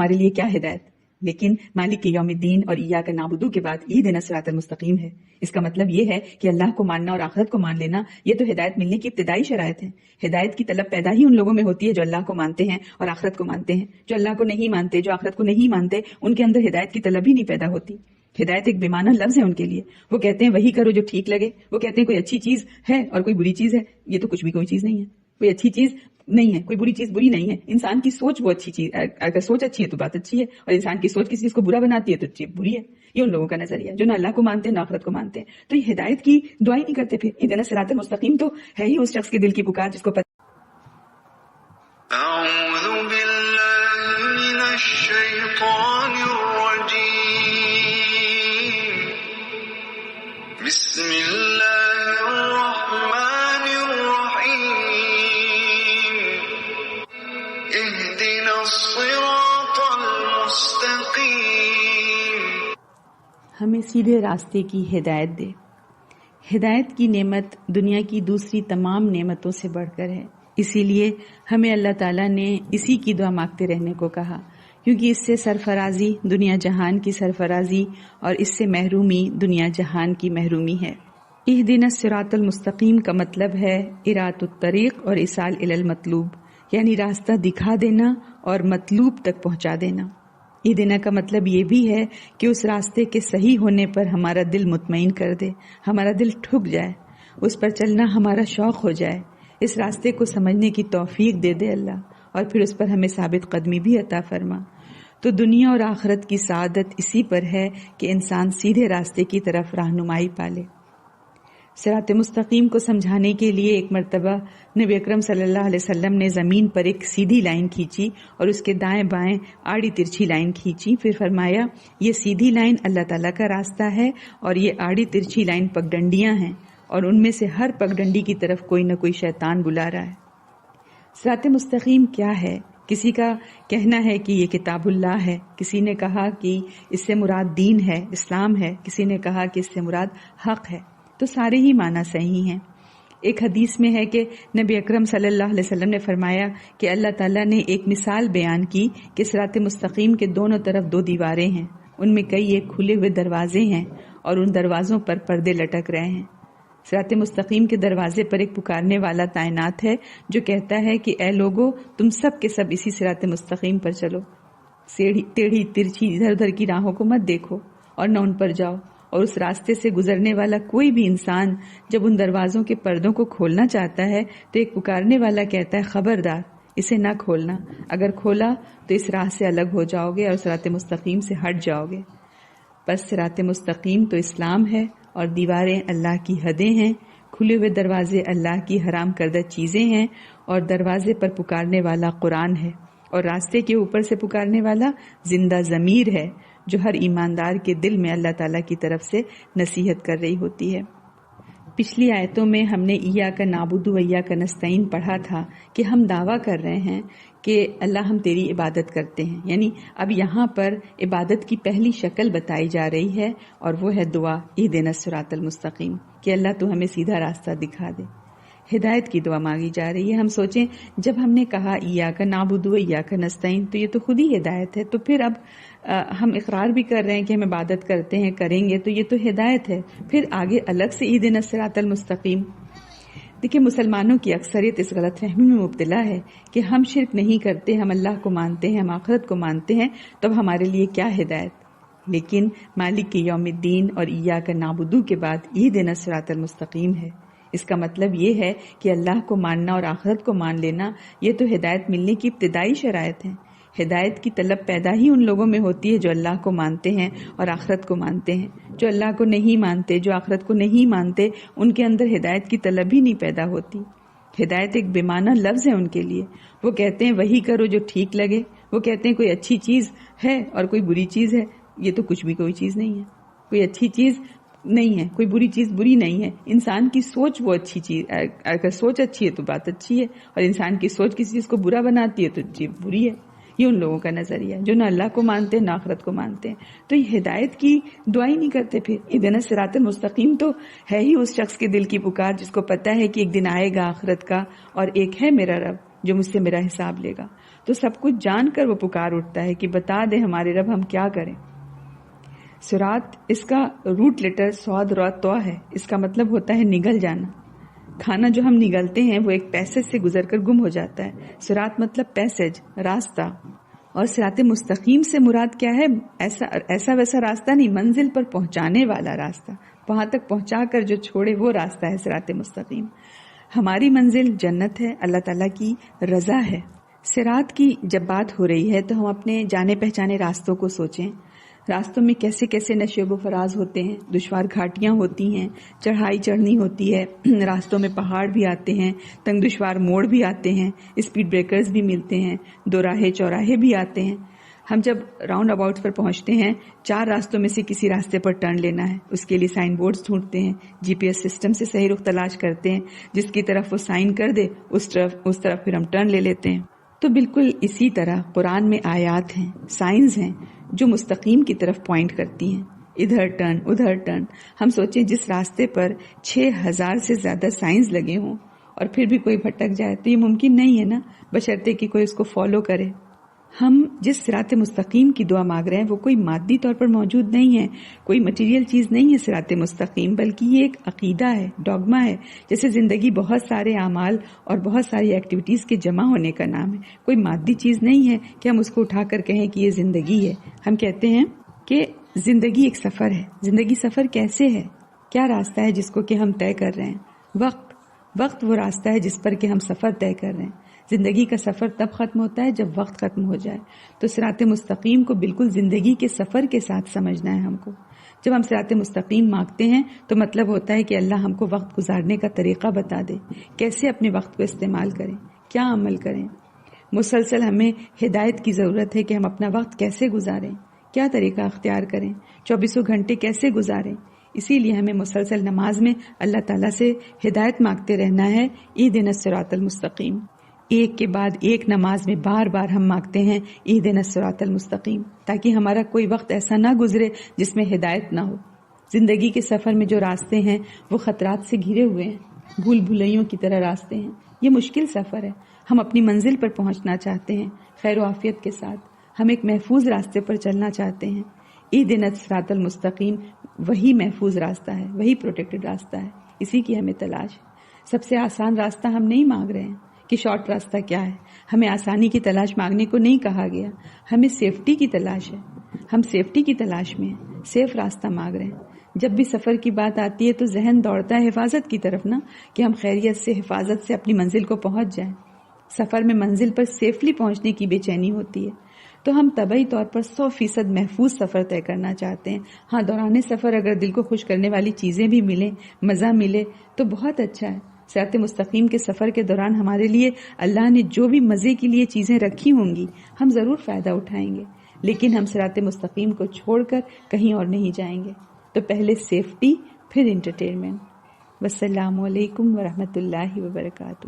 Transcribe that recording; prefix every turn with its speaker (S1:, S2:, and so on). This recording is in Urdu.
S1: ہمارے لیے کیا ہدایت، لیکن مالک یوم الدین اور ایاک نعبد کے بعد اہدنا الصراط المستقیم ہے۔ اس کا مطلب یہ ہے کہ اللہ کو ماننا اور آخرت کو مان لینا یہ تو ہدایت ملنے کی ابتدائی شرائط ہے۔ ہدایت کی طلب پیدا ہی ان لوگوں میں ہوتی ہے جو اللہ کو مانتے ہیں اور آخرت کو مانتے ہیں۔ جو اللہ کو نہیں مانتے، جو آخرت کو نہیں مانتے، ان کے اندر ہدایت کی طلب ہی نہیں پیدا ہوتی۔ ہدایت ایک بے معنی لفظ ہے ان کے لیے۔ وہ کہتے ہیں وہی کرو جو ٹھیک لگے، وہ کہتے ہیں کوئی اچھی چیز ہے اور کوئی بری چیز ہے، یہ تو کچھ بھی کوئی چیز نہیں ہے۔ کوئی اچھی چیز نہیں ہے، کوئی بری چیز بری نہیں ہے۔ انسان کی سوچ وہ اچھی چیز، اگر سوچ اچھی ہے تو بات اچھی ہے، اور انسان کی سوچ کسی چیز کو برا بناتی ہے تو چیز بری ہے۔ یہ ان لوگوں کا نظریہ جو نہ اللہ کو مانتے ہیں نہ آخرت کو مانتے ہیں۔ تو یہ ہدایت کی دعائیں نہیں کرتے۔ پھر اہدنا الصراط المستقیم تو ہے ہی اس شخص کے دل کی پکار جس کو
S2: اعوذ باللہ من الشیطان الرجیم، بسم اللہ الرحمن الرحیم، اہدنا الصراط المستقیم۔
S1: ہمیں سیدھے راستے کی ہدایت دے۔ ہدایت کی نعمت دنیا کی دوسری تمام نعمتوں سے بڑھ کر ہے، اسی لیے ہمیں اللہ تعالیٰ نے اسی کی دعا مانگتے رہنے کو کہا، کیونکہ اس سے سرفرازی دنیا جہان کی سرفرازی اور اس سے محرومی دنیا جہان کی محرومی ہے۔ اہدنا الصراط المستقیم کا مطلب ہے اراۃ الطریق اور ایصال الی المطلوب، یعنی راستہ دکھا دینا اور مطلوب تک پہنچا دینا۔ اہدنا کا مطلب یہ بھی ہے کہ اس راستے کے صحیح ہونے پر ہمارا دل مطمئن کر دے، ہمارا دل ٹھک جائے، اس پر چلنا ہمارا شوق ہو جائے، اس راستے کو سمجھنے کی توفیق دے دے اللہ، اور پھر اس پر ہمیں ثابت قدمی بھی عطا فرما۔ تو دنیا اور آخرت کی سعادت اسی پر ہے کہ انسان سیدھے راستے کی طرف رہنمائی پالے۔ صراط مستقیم کو سمجھانے کے لیے ایک مرتبہ نبی اکرم صلی اللہ علیہ وسلم نے زمین پر ایک سیدھی لائن کھینچی اور اس کے دائیں بائیں آڑی ترچھی لائن کھینچی، پھر فرمایا یہ سیدھی لائن اللہ تعالیٰ کا راستہ ہے اور یہ آڑی ترچھی لائن پگڈنڈیاں ہیں، اور ان میں سے ہر پگڈنڈی کی طرف کوئی نہ کوئی شیطان بلا رہا ہے۔ صراط مستقیم کیا ہے؟ کسی کا کہنا ہے کہ یہ کتاب اللہ ہے، کسی نے کہا کہ اس سے مراد دین ہے، اسلام ہے، کسی نے کہا کہ اس سے مراد حق ہے، تو سارے ہی معنی صحیح ہیں۔ ایک حدیث میں ہے کہ نبی اکرم صلی اللہ علیہ وسلم نے فرمایا کہ اللہ تعالیٰ نے ایک مثال بیان کی کہ صراط مستقیم کے دونوں طرف دو دیواریں ہیں، ان میں کئی ایک کھلے ہوئے دروازے ہیں اور ان دروازوں پر پردے لٹک رہے ہیں۔ صراط مستقیم کے دروازے پر ایک پکارنے والا تعینات ہے جو کہتا ہے کہ اے لوگو تم سب کے سب اسی صراط مستقیم پر چلو، ٹیڑھی ترچھی ادھر ادھر کی راہوں کو مت دیکھو اور نہ ان پر جاؤ۔ اور اس راستے سے گزرنے والا کوئی بھی انسان جب ان دروازوں کے پردوں کو کھولنا چاہتا ہے تو ایک پکارنے والا کہتا ہے خبردار اسے نہ کھولنا، اگر کھولا تو اس راہ سے الگ ہو جاؤ گے اور صراط مستقیم سے ہٹ جاؤ گے۔ بس صراط مستقیم تو اسلام ہے اور دیواریں اللہ کی حدیں ہیں، کھلے ہوئے دروازے اللہ کی حرام کردہ چیزیں ہیں، اور دروازے پر پکارنے والا قرآن ہے، اور راستے کے اوپر سے پکارنے والا زندہ ضمیر ہے جو ہر ایماندار کے دل میں اللہ تعالیٰ کی طرف سے نصیحت کر رہی ہوتی ہے۔ پچھلی آیتوں میں ہم نے ایاک نعبد و ایاک نستعین پڑھا تھا کہ ہم دعویٰ کر رہے ہیں کہ اللہ ہم تیری عبادت کرتے ہیں، یعنی اب یہاں پر عبادت کی پہلی شکل بتائی جا رہی ہے اور وہ ہے دعا اہدنا الصراط المستقیم، کہ اللہ تو ہمیں سیدھا راستہ دکھا دے۔ ہدایت کی دعا مانگی جا رہی ہے۔ ہم سوچیں جب ہم نے کہا ایاک نعبد و ایاک نستعین تو یہ تو خود ہی ہدایت ہے، تو پھر اب ہم اقرار بھی کر رہے ہیں کہ ہم عبادت کرتے ہیں، کریں گے، تو یہ تو ہدایت ہے، پھر آگے الگ سے اہدنا الصراط المستقیم۔ دیکھیں مسلمانوں کی اکثریت اس غلط فہمی میں مبتلا ہے کہ ہم شرک نہیں کرتے، ہم اللہ کو مانتے ہیں، ہم آخرت کو مانتے ہیں، تو اب ہمارے لیے کیا ہدایت؟ لیکن مالک یوم الدین اور ایاک نعبد کے بعد اہدنا الصراط المستقیم ہے۔ اس کا مطلب یہ ہے کہ اللہ کو ماننا اور آخرت کو مان لینا یہ تو ہدایت ملنے کی ابتدائی شرائط ہیں۔ ہدایت کی طلب پیدا ہی ان لوگوں میں ہوتی ہے جو اللہ کو مانتے ہیں اور آخرت کو مانتے ہیں۔ جو اللہ کو نہیں مانتے، جو آخرت کو نہیں مانتے، ان کے اندر ہدایت کی طلب ہی نہیں پیدا ہوتی۔ ہدایت ایک بے معنی لفظ ہے ان کے لیے۔ وہ کہتے ہیں وہی کرو جو ٹھیک لگے، وہ کہتے ہیں کوئی اچھی چیز ہے اور کوئی بری چیز ہے، یہ تو کچھ بھی کوئی چیز نہیں ہے۔ کوئی اچھی چیز نہیں ہے، کوئی بری چیز بری نہیں ہے۔ انسان کی سوچ وہ اچھی چیز، اگر سوچ اچھی ہے تو بات اچھی ہے، اور انسان کی سوچ کسی چیز کو برا بناتی ہے تو چیز بری ہے۔ یہ ان لوگوں کا نظریہ ہے جو نہ اللہ کو مانتے نہ آخرت کو مانتے ہیں۔ تو یہ ہدایت کی دعائی نہیں کرتے۔ پھر اہدنا الصراط المستقیم تو ہے ہی اس شخص کے دل کی پکار جس کو پتا ہے کہ ایک دن آئے گا آخرت کا، اور ایک ہے میرا رب جو مجھ سے میرا حساب لے گا۔ تو سب کچھ جان کر وہ پکار اٹھتا ہے کہ بتا دے ہمارے رب ہم کیا کریں۔ سرات اس کا روٹ لیٹر سواد رات ہے، اس کا مطلب ہوتا ہے نگل جانا۔ کھانا جو ہم نگلتے ہیں وہ ایک پیسج سے گزر کر گم ہو جاتا ہے۔ سرات مطلب پیسج، راستہ۔ اور صراط مستقیم سے مراد کیا ہے؟ ایسا ویسا راستہ نہیں، منزل پر پہنچانے والا راستہ، وہاں تک پہنچا کر جو چھوڑے وہ راستہ ہے صراط مستقیم۔ ہماری منزل جنت ہے، اللہ تعالیٰ کی رضا ہے۔ صراط کی جب بات ہو رہی ہے تو ہم اپنے جانے پہچانے راستوں کو سوچیں۔ راستوں میں کیسے کیسے نشیب و فراز ہوتے ہیں، دشوار گھاٹیاں ہوتی ہیں، چڑھائی چڑھنی ہوتی ہے، راستوں میں پہاڑ بھی آتے ہیں، تنگ دشوار موڑ بھی آتے ہیں، اسپیڈ بریکرز بھی ملتے ہیں، دوراہے چوراہے بھی آتے ہیں۔ ہم جب راؤنڈ اباؤٹس پر پہنچتے ہیں، 4 راستوں میں سے کسی راستے پر ٹرن لینا ہے، اس کے لیے سائن بورڈز ڈھونڈتے ہیں، جی پی ایس سسٹم سے صحیح رخ تلاش کرتے ہیں، جس کی طرف وہ سائن کر دے اس طرف پھر ہم ٹرن لے لیتے ہیں۔ تو بالکل اسی طرح قرآن میں آیات ہیں، سائنز ہیں جو مستقیم کی طرف پوائنٹ کرتی ہیں، ادھر ٹرن ادھر ٹرن۔ ہم سوچیں جس راستے پر 6000 سے زیادہ سائنز لگے ہوں اور پھر بھی کوئی بھٹک جائے تو یہ ممکن نہیں ہے نا، بشرطے کہ کوئی اس کو فالو کرے۔ ہم جس صراط مستقیم کی دعا مانگ رہے ہیں وہ کوئی مادی طور پر موجود نہیں ہے، کوئی مٹیریل چیز نہیں ہے صراط مستقیم، بلکہ یہ ایک عقیدہ ہے، ڈوگما ہے۔ جیسے زندگی بہت سارے اعمال اور بہت ساری ایکٹیویٹیز کے جمع ہونے کا نام ہے، کوئی مادی چیز نہیں ہے کہ ہم اس کو اٹھا کر کہیں کہ یہ زندگی ہے۔ ہم کہتے ہیں کہ زندگی ایک سفر ہے۔ زندگی سفر کیسے ہے؟ کیا راستہ ہے جس کو کہ ہم طے کر رہے ہیں؟ وقت وہ راستہ ہے جس پر کہ ہم سفر طے کر رہے ہیں۔ زندگی کا سفر تب ختم ہوتا ہے جب وقت ختم ہو جائے۔ تو صراط مستقیم کو بالکل زندگی کے سفر کے ساتھ سمجھنا ہے ہم کو۔ جب ہم صراط مستقیم مانگتے ہیں تو مطلب ہوتا ہے کہ اللہ ہم کو وقت گزارنے کا طریقہ بتا دے، کیسے اپنے وقت کو استعمال کریں، کیا عمل کریں۔ مسلسل ہمیں ہدایت کی ضرورت ہے کہ ہم اپنا وقت کیسے گزاریں، کیا طریقہ اختیار کریں، 24 گھنٹے کیسے گزاریں۔ اسی لیے ہمیں مسلسل نماز میں اللہ تعالیٰ سے ہدایت مانگتے رہنا ہے، اہدنا الصراط المستقیم۔ ایک کے بعد ایک نماز میں بار بار ہم مانگتے ہیں اہدنا الصراط المستقیم، تاکہ ہمارا کوئی وقت ایسا نہ گزرے جس میں ہدایت نہ ہو۔ زندگی کے سفر میں جو راستے ہیں وہ خطرات سے گھرے ہوئے ہیں، بھول بھلائیوں کی طرح راستے ہیں۔ یہ مشکل سفر ہے، ہم اپنی منزل پر پہنچنا چاہتے ہیں خیر و عافیت کے ساتھ، ہم ایک محفوظ راستے پر چلنا چاہتے ہیں۔ اہدنا الصراط المستقیم وہی محفوظ راستہ ہے، وہی پروٹیکٹڈ راستہ ہے، اسی کی ہمیں تلاش ہے۔ سب سے آسان راستہ ہم نہیں مانگ رہے ہیں کہ شارٹ راستہ کیا ہے، ہمیں آسانی کی تلاش مانگنے کو نہیں کہا گیا، ہمیں سیفٹی کی تلاش ہے۔ ہم سیفٹی کی تلاش میں ہیں، سیف راستہ مانگ رہے ہیں۔ جب بھی سفر کی بات آتی ہے تو ذہن دوڑتا ہے حفاظت کی طرف نا، کہ ہم خیریت سے حفاظت سے اپنی منزل کو پہنچ جائیں۔ سفر میں منزل پر سیفلی پہنچنے کی بے چینی ہوتی ہے، تو ہم طبعی طور پر 100% محفوظ سفر طے کرنا چاہتے ہیں۔ ہاں، دوران سفر اگر دل کو خوش کرنے والی چیزیں بھی ملیں، مزہ ملے تو بہت اچھا ہے۔ صراط مستقیم کے سفر کے دوران ہمارے لیے اللہ نے جو بھی مزے کے لیے چیزیں رکھی ہوں گی ہم ضرور فائدہ اٹھائیں گے، لیکن ہم صراط مستقیم کو چھوڑ کر کہیں اور نہیں جائیں گے۔ تو پہلے سیفٹی، پھر انٹرٹینمنٹ۔ والسلام علیکم ورحمۃ اللہ وبرکاتہ۔